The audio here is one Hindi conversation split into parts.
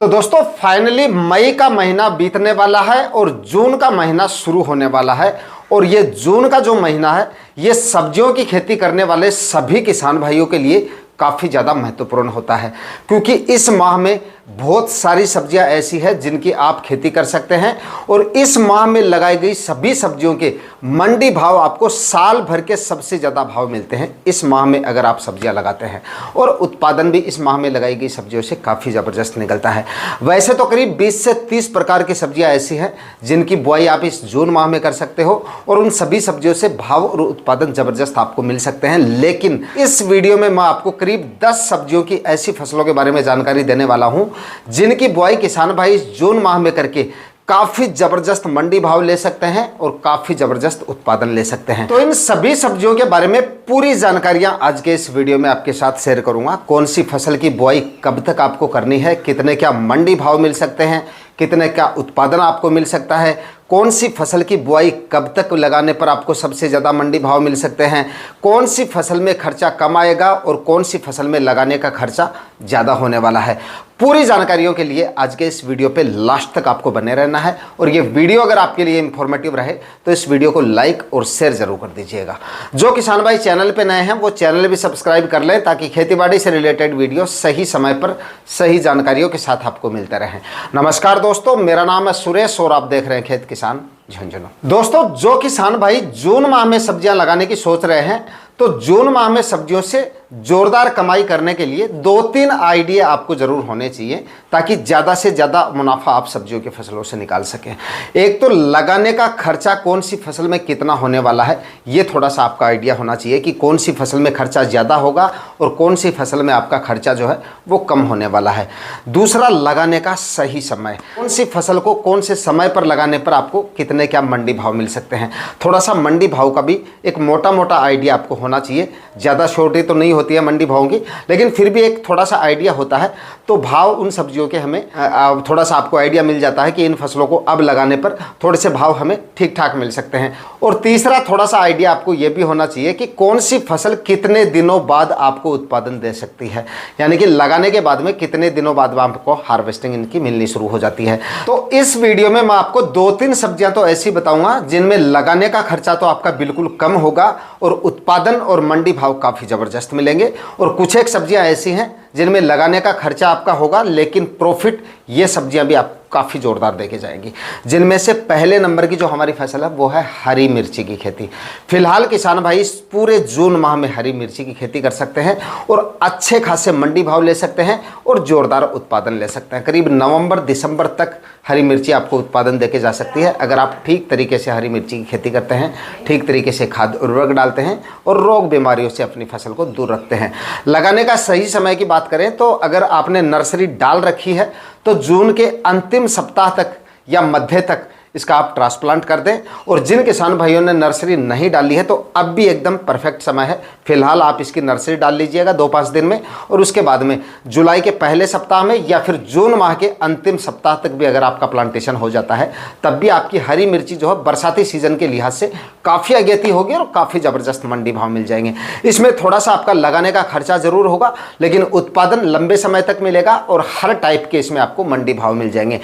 तो दोस्तों फाइनली मई का महीना बीतने वाला है और जून का महीना शुरू होने वाला है। और ये जून का जो महीना है ये सब्जियों की खेती करने वाले सभी किसान भाइयों के लिए काफ़ी ज़्यादा महत्वपूर्ण होता है, क्योंकि इस माह में बहुत सारी सब्जियां ऐसी हैं जिनकी आप खेती कर सकते हैं। और इस माह में लगाई गई सभी सब्जियों के मंडी भाव आपको साल भर के सबसे ज़्यादा भाव मिलते हैं इस माह में अगर आप सब्जियां लगाते हैं। और उत्पादन भी इस माह में लगाई गई सब्जियों से काफ़ी ज़बरदस्त निकलता है। वैसे तो करीब 20 से 30 प्रकार की सब्जियां ऐसी हैं जिनकी बुआई आप इस जून माह में कर सकते हो और उन सभी सब्जियों से भाव और उत्पादन ज़बरदस्त आपको मिल सकते हैं। लेकिन इस वीडियो में मैं आपको करीब 10 सब्जियों की ऐसी फसलों के बारे में जानकारी देने वाला हूँ जिनकी बुआई किसान भाई इस जून माह में करके काफ़ी ज़बरदस्त मंडी भाव ले सकते हैं और काफ़ी ज़बरदस्त उत्पादन ले सकते हैं। तो इन सभी सब्जियों के बारे में पूरी जानकारियां आज के इस वीडियो में आपके साथ शेयर करूंगा। कौन सी फसल की बुआई कब तक आपको करनी है, कितने क्या मंडी भाव मिल सकते हैं, कितने क्या उत्पादन आपको मिल सकता है, कौन सी फसल की बुआई कब तक लगाने पर आपको सबसे ज़्यादा मंडी भाव मिल सकते हैं, कौन सी फसल में खर्चा कम आएगा और कौन सी फसल में लगाने का खर्चा ज़्यादा होने वाला है। पूरी जानकारियों के लिए आज के इस वीडियो पे लास्ट तक आपको बने रहना है। और ये वीडियो अगर आपके लिए इंफॉर्मेटिव रहे तो इस वीडियो को लाइक और शेयर जरूर कर दीजिएगा। जो किसान भाई चैनल पे नए हैं वो चैनल भी सब्सक्राइब कर लें ताकि खेतीबाड़ी से रिलेटेड वीडियो सही समय पर सही जानकारियों के साथ आपको मिलते रहें। नमस्कार दोस्तों, मेरा नाम है सुरेश और आप देख रहे हैं खेत किसान झुंझुनू। दोस्तों जो किसान भाई जून माह में सब्जियां लगाने की सोच रहे हैं तो जून माह में सब्जियों से जोरदार कमाई करने के लिए 2-3 आइडिया आपको जरूर होने चाहिए ताकि ज़्यादा से ज़्यादा मुनाफा आप सब्जियों की फसलों से निकाल सकें। एक तो लगाने का खर्चा कौन सी फसल में कितना होने वाला है ये थोड़ा सा आपका आइडिया होना चाहिए कि कौन सी फसल में खर्चा ज़्यादा होगा और कौन सी फसल में आपका खर्चा जो है वो कम होने वाला है। दूसरा, लगाने का सही समय, कौन सी फसल को कौन से समय पर लगाने पर आपको कितने क्या मंडी भाव मिल सकते हैं। थोड़ा सा मंडी भाव का भी एक मोटा मोटा आइडिया आपको होना चाहिए। ज़्यादा छोटी तो नहीं होती है मंडी भाव की, लेकिन फिर भी एक थोड़ा सा आइडिया होता है तो भाव उन सब्जियों के हमें थोड़ा सा आपको आइडिया मिल जाता है कि इन फसलों को अब लगाने पर थोड़े से भाव हमें ठीक ठाक मिल सकते हैं। और तीसरा थोड़ा सा आइडिया आपको ये भी होना चाहिए कि कौन सी फसल कितने दिनों बाद आपको उत्पादन दे सकती है, यानी कि लगाने के बाद में कितने दिनों बाद आपको हार्वेस्टिंग इनकी मिलनी शुरू हो जाती है। तो इस वीडियो में मैं आपको 2-3 सब्जियां तो ऐसी बताऊंगा जिनमें लगाने का खर्चा तो आपका बिल्कुल कम होगा और उत्पादन और मंडी भाव काफ़ी ज़बरदस्त मिलेंगे। और कुछ एक सब्जियां ऐसी हैं जिनमें लगाने का खर्चा आपका होगा लेकिन प्रॉफिट ये सब्जियां भी आप काफ़ी ज़ोरदार देके जाएंगी। जिनमें से पहले नंबर की जो हमारी फसल है वो है हरी मिर्ची की खेती। फिलहाल किसान भाई इस पूरे जून माह में हरी मिर्ची की खेती कर सकते हैं और अच्छे खासे मंडी भाव ले सकते हैं और ज़ोरदार उत्पादन ले सकते हैं। करीब नवंबर दिसंबर तक हरी मिर्ची आपको उत्पादन देके जा सकती है अगर आप ठीक तरीके से हरी मिर्ची की खेती करते हैं, ठीक तरीके से खाद उर्वरक डालते हैं और रोग बीमारियों से अपनी फसल को दूर रखते हैं। लगाने का सही समय की बात करें तो अगर आपने नर्सरी डाल रखी है तो जून के अंतिम सप्ताह तक या मध्य तक इसका आप ट्रांसप्लांट कर दें। और जिन किसान भाइयों ने नर्सरी नहीं डाली है तो अब भी एकदम परफेक्ट समय है। फिलहाल आप इसकी नर्सरी डाल लीजिएगा 2-5 दिन में और उसके बाद में जुलाई के पहले सप्ताह में या फिर जून माह के अंतिम सप्ताह तक भी अगर आपका प्लांटेशन हो जाता है तब भी आपकी हरी मिर्ची जो है बरसाती सीजन के लिहाज से काफ़ी अगेती होगी और काफ़ी ज़बरदस्त मंडी भाव मिल जाएंगे। इसमें थोड़ा सा आपका लगाने का खर्चा ज़रूर होगा लेकिन उत्पादन लंबे समय तक मिलेगा और हर टाइप के इसमें आपको मंडी भाव मिल जाएंगे।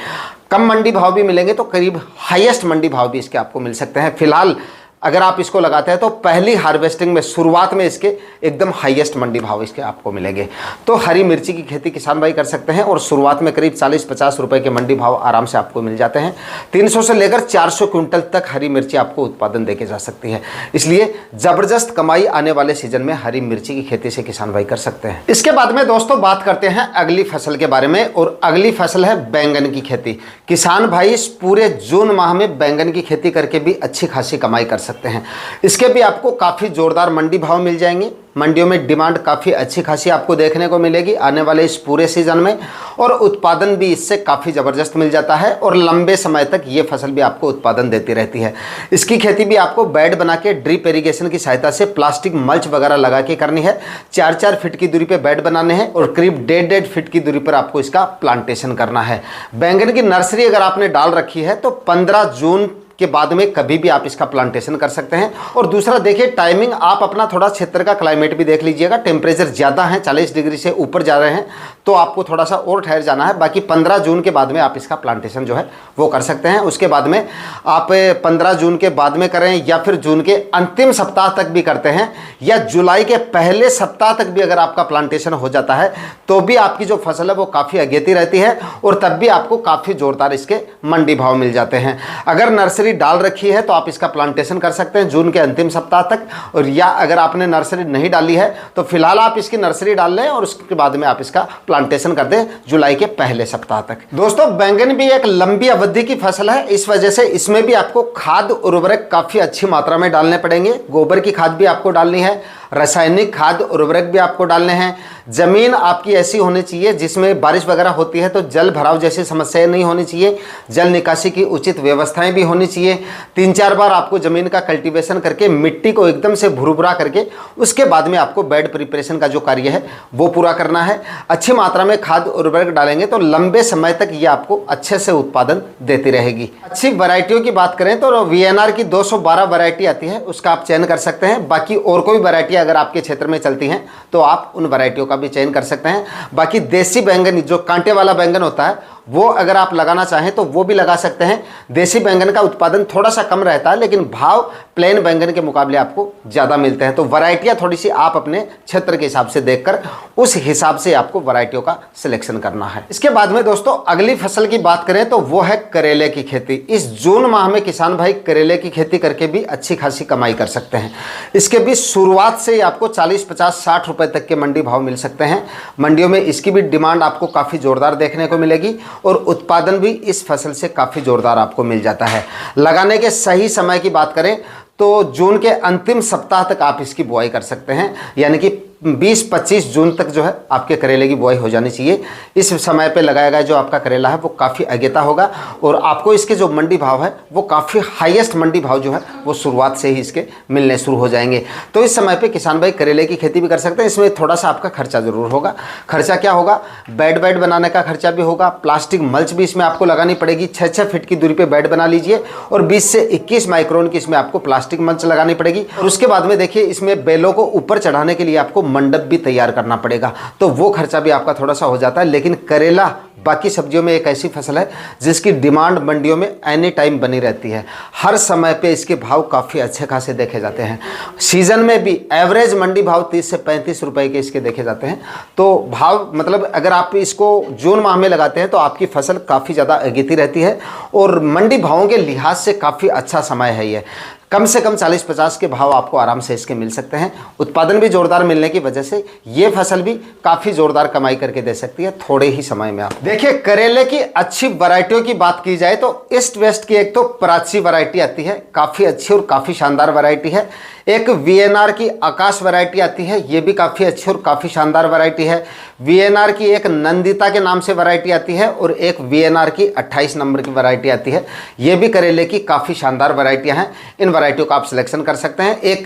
कम मंडी भाव भी मिलेंगे तो करीब हाईएस्ट मंडी भाव भी इसके आपको मिल सकते हैं। फिलहाल अगर आप इसको लगाते हैं तो पहली हार्वेस्टिंग में शुरुआत में इसके एकदम हाईएस्ट मंडी भाव इसके आपको मिलेंगे। तो हरी मिर्ची की खेती किसान भाई कर सकते हैं और शुरुआत में करीब 40-50 रुपए के मंडी भाव आराम से आपको मिल जाते हैं। 300 से लेकर 400 क्विंटल तक हरी मिर्ची आपको उत्पादन देके जा सकती है। इसलिए ज़बरदस्त कमाई आने वाले सीजन में हरी मिर्ची की खेती से किसान भाई कर सकते हैं। इसके बाद में दोस्तों बात करते हैं अगली फसल के बारे में और अगली फसल है बैंगन की खेती। किसान भाई इस पूरे जून माह में बैंगन की खेती करके भी अच्छी खासी कमाई कर सकते हैं। इसके भी आपको काफ़ी ज़ोरदार मंडी भाव मिल जाएंगे। मंडियों में डिमांड काफ़ी अच्छी खासी आपको देखने को मिलेगी आने वाले इस पूरे सीजन में और उत्पादन भी इससे काफ़ी ज़बरदस्त मिल जाता है और लंबे समय तक ये फसल भी आपको उत्पादन देती रहती है। इसकी खेती भी आपको बेड बना के ड्रिप इरिगेशन की सहायता से प्लास्टिक मल्च वगैरह लगा के करनी है। 4-4 फीट की दूरी पर बेड बनाने हैं और करीब 1.5 फीट की दूरी पर आपको इसका प्लांटेशन करना है। बैंगन की नर्सरी अगर आपने डाल रखी है तो 15 जून के बाद में कभी भी आप इसका प्लांटेशन कर सकते हैं। और दूसरा देखिए टाइमिंग, आप अपना थोड़ा क्षेत्र का क्लाइमेट भी देख लीजिएगा। टेम्परेचर ज़्यादा है, 40 डिग्री से ऊपर जा रहे हैं तो आपको थोड़ा सा और ठहर जाना है। बाकी 15 जून के बाद में आप इसका प्लांटेशन जो है वो कर सकते हैं। उसके बाद में आप 15 जून के बाद में करें या फिर जून के अंतिम सप्ताह तक भी करते हैं या जुलाई के पहले सप्ताह तक भी अगर आपका प्लांटेशन हो जाता है तो भी आपकी जो फसल है वो काफ़ी अगेती रहती है और तब भी आपको काफ़ी ज़ोरदार इसके मंडी भाव मिल जाते हैं। अगर नर्सरी डाल रखी है तो आप इसका प्लांटेशन कर सकते हैं जून के अंतिम सप्ताह तक, और या अगर आपने नर्सरी नहीं डाली है तो फिलहाल आप इसकी नर्सरी डाल लें और उसके बाद में आप इसका प्लांटेशन कर दें जुलाई के पहले सप्ताह तक। दोस्तों बैंगन भी एक लंबी अवधि की फसल है, इस वजह से इसमें भी आपको खाद उर्वरक काफ़ी अच्छी मात्रा में डालने पड़ेंगे। गोबर की खाद भी आपको डालनी है, रासायनिक खाद उर्वरक भी आपको डालने हैं। ज़मीन आपकी ऐसी होनी चाहिए जिसमें बारिश वगैरह होती है तो जल भराव जैसी समस्याएं नहीं होनी चाहिए, जल निकासी की उचित व्यवस्थाएं भी होनी चाहिए। 3-4 बार आपको ज़मीन का कल्टीवेशन करके मिट्टी को एकदम से भुरभुरा करके उसके बाद में आपको बेड प्रिपरेशन का जो कार्य है वो पूरा करना है। अच्छी मात्रा में खाद उर्वरक डालेंगे तो लंबे समय तक ये आपको अच्छे से उत्पादन देती रहेगी। अच्छी वैरायटियों की बात करें तो VNR की 212 वैरायटी आती है, उसका आप चयन कर सकते हैं। बाकी और कोई वैरायटी अगर आपके क्षेत्र में चलती हैं तो आप उन वैरायटियों का भी चयन कर सकते हैं। बाकी देसी बैंगन जो कांटे वाला बैंगन होता है वो अगर आप लगाना चाहें तो वो भी लगा सकते हैं। देसी बैंगन का उत्पादन थोड़ा सा कम रहता है लेकिन भाव प्लेन बैंगन के मुकाबले आपको ज़्यादा मिलते हैं। तो वैरायटियाँ थोड़ी सी आप अपने क्षेत्र के हिसाब से देखकर उस हिसाब से आपको वैरायटियों का सिलेक्शन करना है। इसके बाद में दोस्तों अगली फसल की बात करें तो वो है करेले की खेती। इस जून माह में किसान भाई करेले की खेती करके भी अच्छी खासी कमाई कर सकते हैं। इसके भी शुरुआत से ही आपको 40, 50, 60 रुपए तक के मंडी भाव मिल सकते हैं। मंडियों में इसकी भी डिमांड आपको काफ़ी ज़ोरदार देखने को मिलेगी और उत्पादन भी इस फसल से काफ़ी ज़ोरदार आपको मिल जाता है। लगाने के सही समय की बात करें तो जून के अंतिम सप्ताह तक आप इसकी बुआई कर सकते हैं, यानी कि 20-25 जून तक जो है आपके करेले की बुआई हो जानी चाहिए। इस समय पे लगाया गया जो आपका करेला है वो काफ़ी अगेता होगा और आपको इसके जो मंडी भाव है वो काफ़ी हाईएस्ट मंडी भाव जो है वो शुरुआत से ही इसके मिलने शुरू हो जाएंगे। तो इस समय पे किसान भाई करेले की खेती भी कर सकते हैं। इसमें थोड़ा सा आपका खर्चा ज़रूर होगा। खर्चा क्या होगा? बेड बनाने का खर्चा भी होगा, प्लास्टिक मल्च भी इसमें आपको लगानी पड़ेगी। 6-6 फीट की दूरी पर बेड बना लीजिए और 20 से 21 माइक्रोन की इसमें आपको प्लास्टिक मल्च लगानी पड़ेगी। और उसके बाद में देखिए इसमें बेलों को ऊपर चढ़ाने के लिए आपको मंडप भी तैयार करना पड़ेगा, तो वो खर्चा भी आपका थोड़ा सा हो जाता है। लेकिन करेला बाकी सब्जियों में एक ऐसी फसल है जिसकी डिमांड मंडियों में एनी टाइम बनी रहती है। हर समय पे इसके भाव काफ़ी अच्छे खासे देखे जाते हैं। सीजन में भी एवरेज मंडी भाव 30 से 35 रुपए के इसके देखे जाते हैं। तो भाव मतलब अगर आप इसको जून माह में लगाते हैं तो आपकी फसल काफ़ी ज़्यादा अगेती रहती है और मंडी भावों के लिहाज से काफ़ी अच्छा समय है ये। कम से कम 40-50 के भाव आपको आराम से इसके मिल सकते हैं। उत्पादन भी जोरदार मिलने की वजह से ये फसल भी काफ़ी जोरदार कमाई करके दे सकती है थोड़े ही समय में। आप देखिए करेले की अच्छी वैरायटियों की बात की जाए तो ईस्ट वेस्ट की एक तो प्राची वैरायटी आती है, काफ़ी अच्छी और काफ़ी शानदार वैरायटी है। एक VNR की आकाश वैरायटी आती है, ये भी काफ़ी अच्छी और काफ़ी शानदार वैरायटी है। VNR की एक नंदिता के नाम से वैरायटी आती है और एक VNR की 28 नंबर की वैरायटी आती है। ये भी करेले की काफ़ी शानदार वैरायटियाँ हैं। इन वैरायटियों का आप सिलेक्शन कर सकते हैं। एक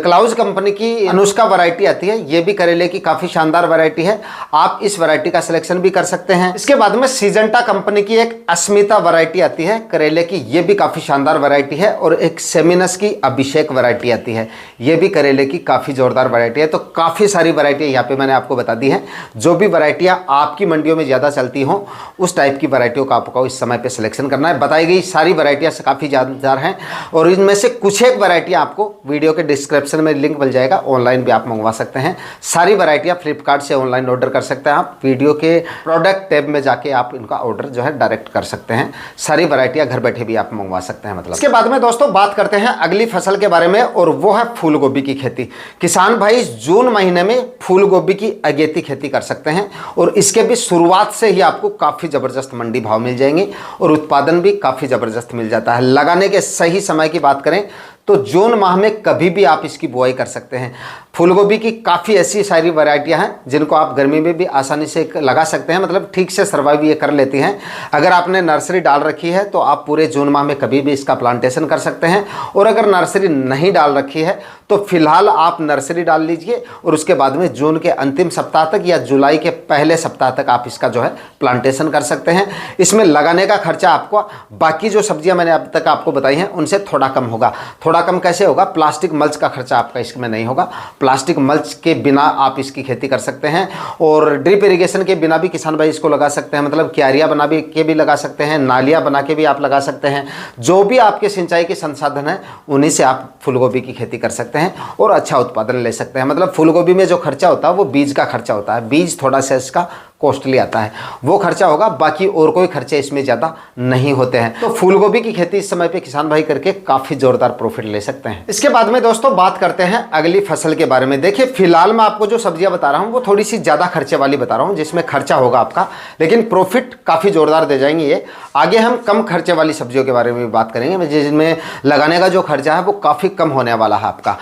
क्लाउज कंपनी की अनुष्का वैरायटी आती है, ये भी करेले की काफ़ी शानदार वैरायटी है। आप इस वैरायटी का सिलेक्शन भी कर सकते हैं। इसके बाद में सीजंटा कंपनी की एक अस्मिता वैरायटी आती है करेले की, ये भी काफ़ी शानदार वैरायटी है। और एक सेमिनस की अभिषेक वैरायटी आती है, ये भी करेले की काफ़ी जोरदार वैरायटी है। तो काफ़ी सारी वैरायटियाँ यहाँ पे मैंने आपको बता दी हैं। जो भी वैरायटियाँ आपकी मंडियों में ज़्यादा चलती हों उस टाइप की वैरायटियों का आपको इस समय पे सिलेक्शन करना है। बताई गई सारी वैरायटियाँ काफ़ी जानदार हैं और इनमें से कुछ एक वैरायटियाँ आपको वीडियो के डिस्क्रिप्शन में लिंक मिल जाएगा, ऑनलाइन भी आप मंगवा सकते हैं। सारी वैरायटियाँ फ्लिपकार्ट से ऑनलाइन ऑर्डर कर सकते हैं। आप वीडियो के प्रोडक्ट टैब में जाके आप इनका ऑर्डर जो है डायरेक्ट कर सकते हैं। सारी वैरायटियाँ घर बैठे भी आप मंगवा सकते हैं। मतलब इसके बाद में दोस्तों बात करते हैं अगली फसल के बारे में और वो है फूल गोभी की खेती। किसान भाई जून महीने में फूल गोभी की अगेती खेती कर सकते हैं और इसके भी शुरुआत से ही आपको काफ़ी ज़बरदस्त मंडी भाव मिल जाएंगे और उत्पादन भी काफ़ी ज़बरदस्त मिल जाता है। लगाने के सही समय की बात करें तो जून माह में कभी भी आप इसकी बुआई कर सकते हैं। फूल गोभी की काफ़ी ऐसी सारी वैरायटियां हैं जिनको आप गर्मी में भी आसानी से लगा सकते हैं, मतलब ठीक से सर्वाइव ये कर लेती हैं। अगर आपने नर्सरी डाल रखी है तो आप पूरे जून माह में कभी भी इसका प्लांटेशन कर सकते हैं, और अगर नर्सरी नहीं डाल रखी है तो फिलहाल आप नर्सरी डाल लीजिए और उसके बाद में जून के अंतिम सप्ताह तक या जुलाई के पहले सप्ताह तक आप इसका जो है प्लांटेशन कर सकते हैं। इसमें लगाने का खर्चा आपको बाकी जो सब्जियां मैंने अब तक आपको बताई हैं उनसे थोड़ा कम होगा। थोड़ा कम कैसे होगा? प्लास्टिक मल्च का खर्चा आपका इसमें नहीं होगा। प्लास्टिक मल्च के बिना आप इसकी खेती कर सकते हैं, और ड्रिप इरिगेशन के बिना भी किसान भाई इसको लगा सकते हैं, मतलब क्यारियाँ बना के भी लगा सकते हैं, नालियाँ बना के भी आप लगा सकते हैं। जो भी आपके सिंचाई के संसाधन हैं उन्हीं से आप फूलगोभी की खेती कर सकते हैं और अच्छा उत्पादन ले सकते हैं। मतलब फूलगोभी में जो खर्चा होता है वो बीज का खर्चा होता है, बीज थोड़ा सा इसका कॉस्टली आता है, वो खर्चा होगा, बाकी और कोई खर्चे इसमें ज़्यादा नहीं होते हैं। तो फूलगोभी की खेती इस समय पे किसान भाई करके काफ़ी ज़ोरदार प्रॉफिट ले सकते हैं। इसके बाद में दोस्तों बात करते हैं अगली फसल के बारे में। देखिए फिलहाल मैं आपको जो सब्जियां बता रहा हूँ वो थोड़ी सी ज़्यादा खर्चे वाली बता रहा हूँ, जिसमें खर्चा होगा आपका, लेकिन प्रॉफिट काफ़ी ज़ोरदार दे जाएंगे ये। आगे हम कम खर्चे वाली सब्जियों के बारे में भी बात करेंगे, जिसमें लगाने का जो खर्चा है वो काफ़ी कम होने वाला है आपका।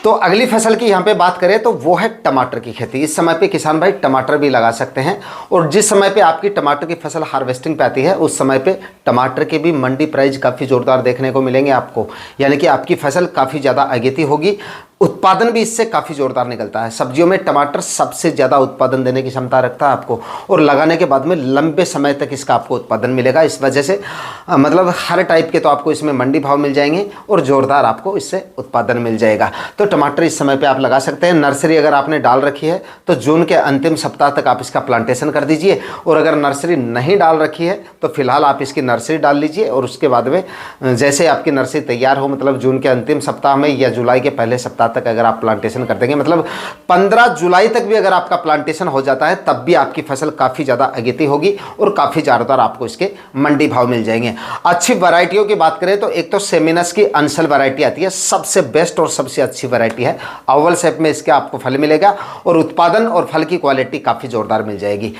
तो अगली फसल की यहाँ पे बात करें तो वो है टमाटर की खेती। इस समय पे किसान भाई टमाटर भी लगा सकते हैं, और जिस समय पे आपकी टमाटर की फसल हार्वेस्टिंग पे आती है उस समय पे टमाटर के भी मंडी प्राइस काफ़ी ज़ोरदार देखने को मिलेंगे आपको, यानी कि आपकी फसल काफ़ी ज़्यादा अगेती होगी, उत्पादन भी इससे काफ़ी ज़ोरदार निकलता है। सब्जियों में टमाटर सबसे ज़्यादा उत्पादन देने की क्षमता रखता है आपको, और लगाने के बाद में लंबे समय तक इसका आपको उत्पादन मिलेगा। इस वजह से मतलब हर टाइप के तो आपको इसमें मंडी भाव मिल जाएंगे और ज़ोरदार आपको इससे उत्पादन मिल जाएगा। तो टमाटर इस समय पर आप लगा सकते हैं। नर्सरी अगर आपने डाल रखी है तो जून के अंतिम सप्ताह तक आप इसका प्लांटेशन कर दीजिए, और अगर नर्सरी नहीं डाल रखी है तो फिलहाल आप इसकी नर्सरी डाल लीजिए, और उसके बाद में जैसे आपकी नर्सरी तैयार हो, मतलब जून के अंतिम सप्ताह में या जुलाई के पहले सप्ताह तक अगर आप प्लांटेशन कर देंगे, मतलब 15 जुलाई तक भी अगर आपका प्लांटेशन हो जाता है तब भी आपकी फसल काफ़ी ज़्यादा अगेती होगी और काफ़ी ज़्यादातर आपको इसके मंडी भाव मिल जाएंगे। अच्छी वैरायटियों की बात करें तो एक तो सेमिनस की अंसल वैरायटी आती है, सबसे बेस्ट और सबसे अच्छी वैरायटी है। ओवल शेप में इसके आपको फल मिलेगा और उत्पादन और फल की क्वालिटी काफ़ी ज़ोरदार मिल जाएगी।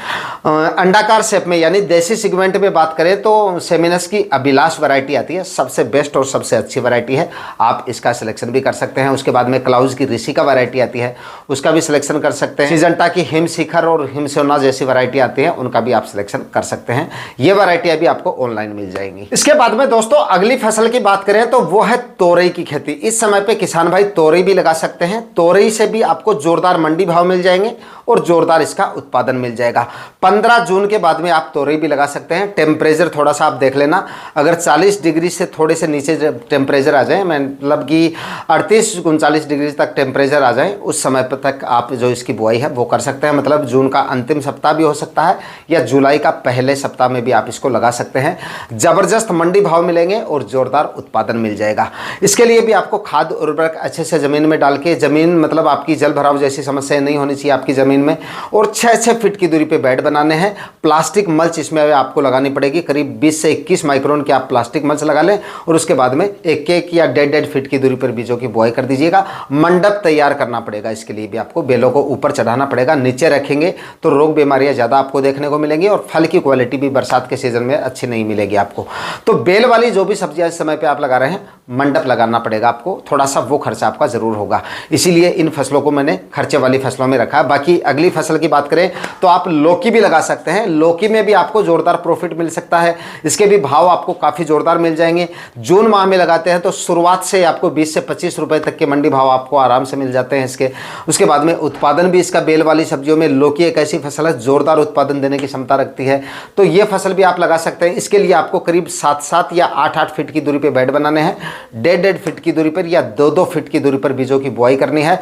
अंडाकार शेप में यानी देसी सेगमेंट में बात करें तो सेमिनस की अभिलाष वैरायटी आती है, सबसे बेस्ट और सबसे अच्छी वैरायटी है, आप इसका सिलेक्शन भी कर सकते हैं। उसके बाद में क्लाउज की ऋषि का वैरायटी आती है, उसका भी सिलेक्शन कर सकते हैं। सिजंटा की हिम शिखर और हिमसोना जैसी वैरायटी आती है, उनका भी आप सिलेक्शन कर सकते हैं। ये वैरायटियां भी आपको ऑनलाइन मिल जाएंगी। इसके बाद में दोस्तों अगली फसल की बात करें तो वो है तोरई की खेती। इस समय पे किसान भाई तोरई भी लगा सकते हैं। तोरई से भी आपको जोरदार मंडी भाव मिल जाएंगे और जोरदार इसका उत्पादन मिल जाएगा। 15 जून के बाद में आप तोरई भी लगा सकते हैं। टेम्परेचर थोड़ा सा आप देख लेना, अगर 40 डिग्री से थोड़े से नीचे टेम्परेचर आ जाए, मतलब कि 38-39 डिग्री तक टेम्परेचर आ जाए, उस समय पर तक आप जो इसकी बुआई है वो कर सकते हैं। मतलब जून का अंतिम सप्ताह भी हो सकता है या जुलाई का पहले सप्ताह में भी आप इसको लगा सकते हैं। ज़बरदस्त मंडी भाव मिलेंगे और जोरदार उत्पादन मिल जाएगा। इसके लिए भी आपको खाद उर्वरक अच्छे से ज़मीन में डाल के, ज़मीन मतलब आपकी जल भराव जैसी समस्या नहीं होनी चाहिए आपकी ज़मीन में, और 6-6 फीट की दूरी पे बेड बनाने हैं। प्लास्टिक मल्च इसमें आपको लगानी पड़ेगी, करीब 20 से 21 माइक्रोन की आप प्लास्टिक मल्च लगा लें, और उसके बाद में 1-1 या 1.5 फीट की दूरी पर बीजों की बुआई कर दीजिएगा। मंडप तैयार करना पड़ेगा, इसके लिए भी आपको बेलों को ऊपर चढ़ाना पड़ेगा, नीचे रखेंगे तो रोग बीमारियां ज़्यादा आपको देखने को मिलेंगी और फल की क्वालिटी भी बरसात के सीजन में अच्छी नहीं मिलेगी आपको। तो बेल वाली जो भी सब्जियां इस समय पे आप लगा रहे हैं, मंडप लगाना पड़ेगा आपको, थोड़ा सा वो खर्चा आपका ज़रूर होगा, इसीलिए इन फसलों को मैंने खर्चे वाली फसलों में रखा है। बाकी अगली फसल की बात करें तो आप लौकी भी लगा सकते हैं। लौकी में भी आपको जोरदार प्रॉफिट मिल सकता है, इसके भी भाव आपको काफ़ी जोरदार मिल जाएंगे। जून माह में लगाते हैं तो शुरुआत से आपको 20 से 25 रुपए तक के मंडी भाव आपको आराम से मिल जाते हैं इसके। उसके बाद में उत्पादन भी इसका बेल वाली सब्जियों में, लौकी एक ऐसी फसल है जोरदार उत्पादन देने की क्षमता रखती है, तो ये फसल भी आप लगा सकते हैं। इसके लिए आपको करीब 7-7 या 8-8 फीट की दूरी पर बेड बनाने हैं, 1.5 फीट की दूरी पर या 2-2 फीट की दूरी पर बीजों की बुआई करनी है।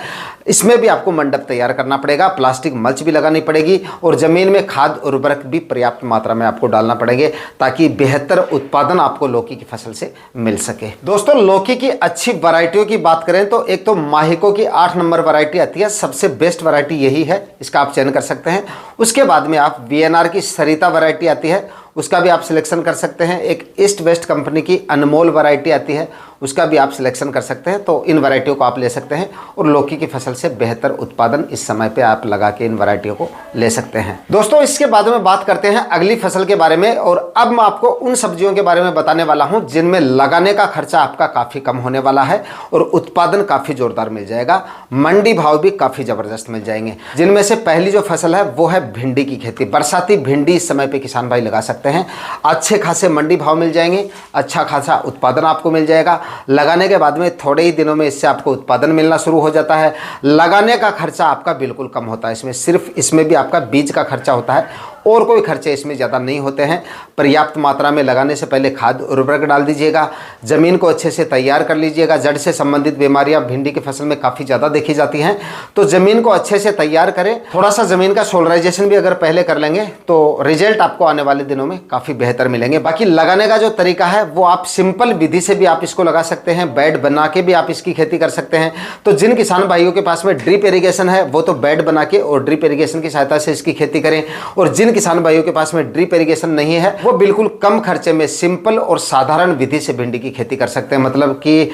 इसमें भी आपको मंडप तैयार करना पड़ेगा, प्लास्टिक मल्च भी लगानी पड़ेगी और जमीन में खाद उर्वरक भी पर्याप्त मात्रा में आपको डालना पड़ेंगे ताकि बेहतर उत्पादन आपको लौकी की फसल से मिल सके। दोस्तों लौकी की अच्छी वैरायटियों की बात करें तो एक तो माहिको की 8 नंबर वैरायटी आती है, सबसे बेस्ट वैरायटी यही है, इसका आप चयन कर सकते हैं। उसके बाद में आप वीएनआर की सरिता वैरायटी आती है, उसका भी आप सिलेक्शन कर सकते हैं। एक ईस्ट वेस्ट कंपनी की अनमोल वैरायटी आती है, उसका भी आप सिलेक्शन कर सकते हैं। तो इन वैरायटियों को आप ले सकते हैं और लौकी की फसल से बेहतर उत्पादन इस समय पे आप लगा के इन वैरायटियों को ले सकते हैं। दोस्तों, इसके बाद में बात करते हैं अगली फसल के बारे में। और अब मैं आपको उन सब्जियों के बारे में बताने वाला हूं जिनमें लगाने का खर्चा आपका काफी कम होने वाला है और उत्पादन काफी जोरदार मिल जाएगा, मंडी भाव भी काफी जबरदस्त मिल जाएंगे। जिनमें से पहली जो फसल है वो है भिंडी की खेती। बरसाती भिंडी इस समय पे किसान भाई लगा सकते हैं। अच्छे खासे मंडी भाव मिल जाएंगे, अच्छा खासा उत्पादन आपको मिल जाएगा। लगाने के बाद में थोड़े ही दिनों में इससे आपको उत्पादन मिलना शुरू हो जाता है। लगाने का खर्चा आपका बिल्कुल कम होता है इसमें, सिर्फ इसमें भी आपका बीज का खर्चा होता है और कोई खर्चे इसमें ज़्यादा नहीं होते हैं। पर्याप्त मात्रा में लगाने से पहले खाद उर्वरक डाल दीजिएगा, ज़मीन को अच्छे से तैयार कर लीजिएगा। जड़ से संबंधित बीमारियां भिंडी की फसल में काफ़ी ज़्यादा देखी जाती हैं, तो ज़मीन को अच्छे से तैयार करें। थोड़ा सा ज़मीन का सोलराइजेशन भी अगर पहले कर लेंगे तो रिजल्ट आपको आने वाले दिनों में काफ़ी बेहतर मिलेंगे। बाकी लगाने का जो तरीका है वो आप सिंपल विधि से भी आप इसको लगा सकते हैं, बेड बना के भी आप इसकी खेती कर सकते हैं। तो जिन किसान भाइयों के पास में ड्रिप इरीगेशन है वो तो बेड बना के और ड्रिप इरीगेशन की सहायता से इसकी खेती करें, और जिन किसान भाइयों के पास में ड्रिप इरिगेशन नहीं है वो बिल्कुल कम खर्चे में सिंपल और साधारण विधि से भिंडी की खेती कर सकते हैं। मतलब कि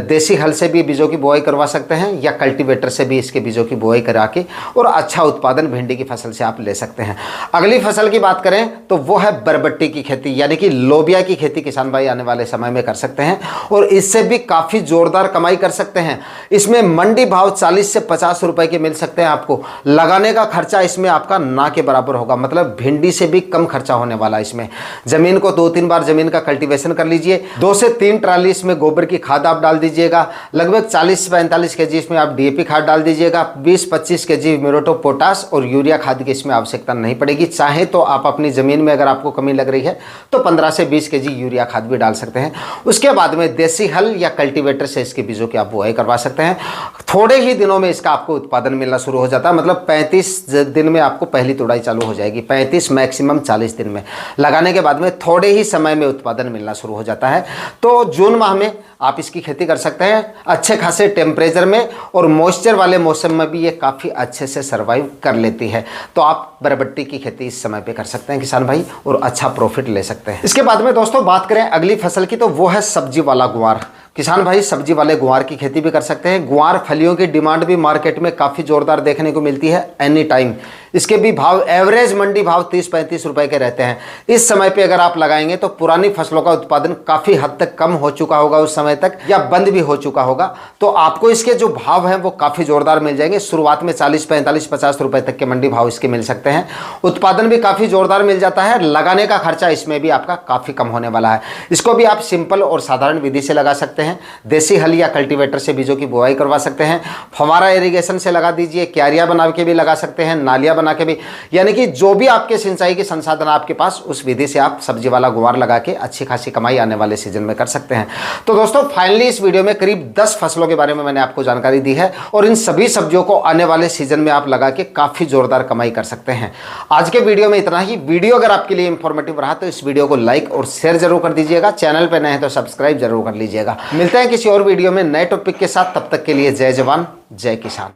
देसी हल से भी बीजों की बुआई करवा सकते हैं या कल्टीवेटर से भी इसके बीजों की बुआई करा के और अच्छा उत्पादन भिंडी की फसल से आप ले सकते हैं। अगली फसल की बात करें तो वो है बरबट्टी की खेती, यानी कि लोबिया की खेती किसान भाई आने वाले समय में कर सकते हैं और इससे भी काफ़ी जोरदार कमाई कर सकते हैं। इसमें मंडी भाव 40 से 50 रुपए के मिल सकते हैं आपको। लगाने का खर्चा इसमें आपका ना के बराबर होगा, मतलब भिंडी से भी कम खर्चा होने वाला है इसमें। जमीन को 2-3 बार जमीन का कल्टीवेशन कर लीजिए। 2 से 3 ट्राली इसमें गोबर की खाद आप डाल दीजिएगा। लगभग 40 से 45 केजी इसमें आप डीएपी खाद डाल दीजिएगा। 20-25 केजी म्यूरेटो पोटास और यूरिया खाद की इसमें आवश्यकता नहीं पड़ेगी। चाहे तो आप अपनी जमीन में अगर आपको कमी लग रही है तो 15 से 20 केजी यूरिया खाद भी डाल सकते हैं। उसके बाद में देसी हल या कल्टीवेटर से इसके बीजों की आप बुआई करवा सकते हैं। थोड़े ही दिनों में इसका आपको उत्पादन मिलना शुरू हो जाता है, मतलब 35 दिन में आपको पहली तुड़ाई चालू हो जाएगी। 35 मैक्सिमम 40 दिन में लगाने के बाद में थोड़े ही समय में उत्पादन मिलना शुरू हो जाता है। तो जून माह में आप इसकी खेती कर सकते हैं। अच्छे खासे टेम्परेचर में और मॉइस्चर वाले मौसम में भी ये काफ़ी अच्छे से सर्वाइव कर लेती है। तो आप बरबट्टी की खेती इस समय पे कर सकते हैं किसान भाई और अच्छा प्रॉफिट ले सकते हैं। इसके बाद में दोस्तों बात करें अगली फसल की तो वो है सब्जी वाला गुआर। किसान भाई सब्जी वाले गुआर की खेती भी कर सकते हैं। गुआर फलियों की डिमांड भी मार्केट में काफ़ी जोरदार देखने को मिलती है एनी टाइम। इसके भी भाव एवरेज मंडी भाव 30-35 रुपए के रहते हैं। इस समय पे अगर आप लगाएंगे तो पुरानी फसलों का उत्पादन काफ़ी हद तक कम हो चुका होगा उस समय तक, या बंद भी हो चुका होगा। तो आपको इसके जो भाव हैं वो काफ़ी जोरदार मिल जाएंगे। शुरुआत में 40-45-50 रुपए तक के मंडी भाव इसके मिल सकते हैं। उत्पादन भी काफ़ी जोरदार मिल जाता है। लगाने का खर्चा इसमें भी आपका काफ़ी कम होने वाला है। इसको भी आप सिंपल और साधारण विधि से लगा सकते हैं। देसी हल या कल्टीवेटर से बीजों की बुआई करवा सकते हैं। फव्वारा इरिगेशन से लगा दीजिए, क्यारियां बना के भी लगा सकते हैं, नालियां बना के भी, यानी कि जो भी आपके सिंचाई के संसाधन आपके पास उस विधि से आप सब्जी वाला गुआर लगा के अच्छी खासी कमाई आने वाले सीजन में कर सकते हैं। तो दोस्तों फाइनली इस वीडियो में करीब 10 फसलों के बारे में मैंने आपको जानकारी दी है और इन सभी सब्जियों को आने वाले सीजन में आप लगा के काफी जोरदार कमाई कर सकते हैं। आज के वीडियो में इतना ही। वीडियो अगर आपके लिए इंफॉर्मेटिव रहा तो इस वीडियो को लाइक और शेयर जरूर कर दीजिएगा। चैनल पर नए हैं तो सब्सक्राइब जरूर कर लीजिएगा। मिलते हैं किसी और वीडियो में नए टॉपिक के साथ। तब तक के लिए जय जवान जय किसान।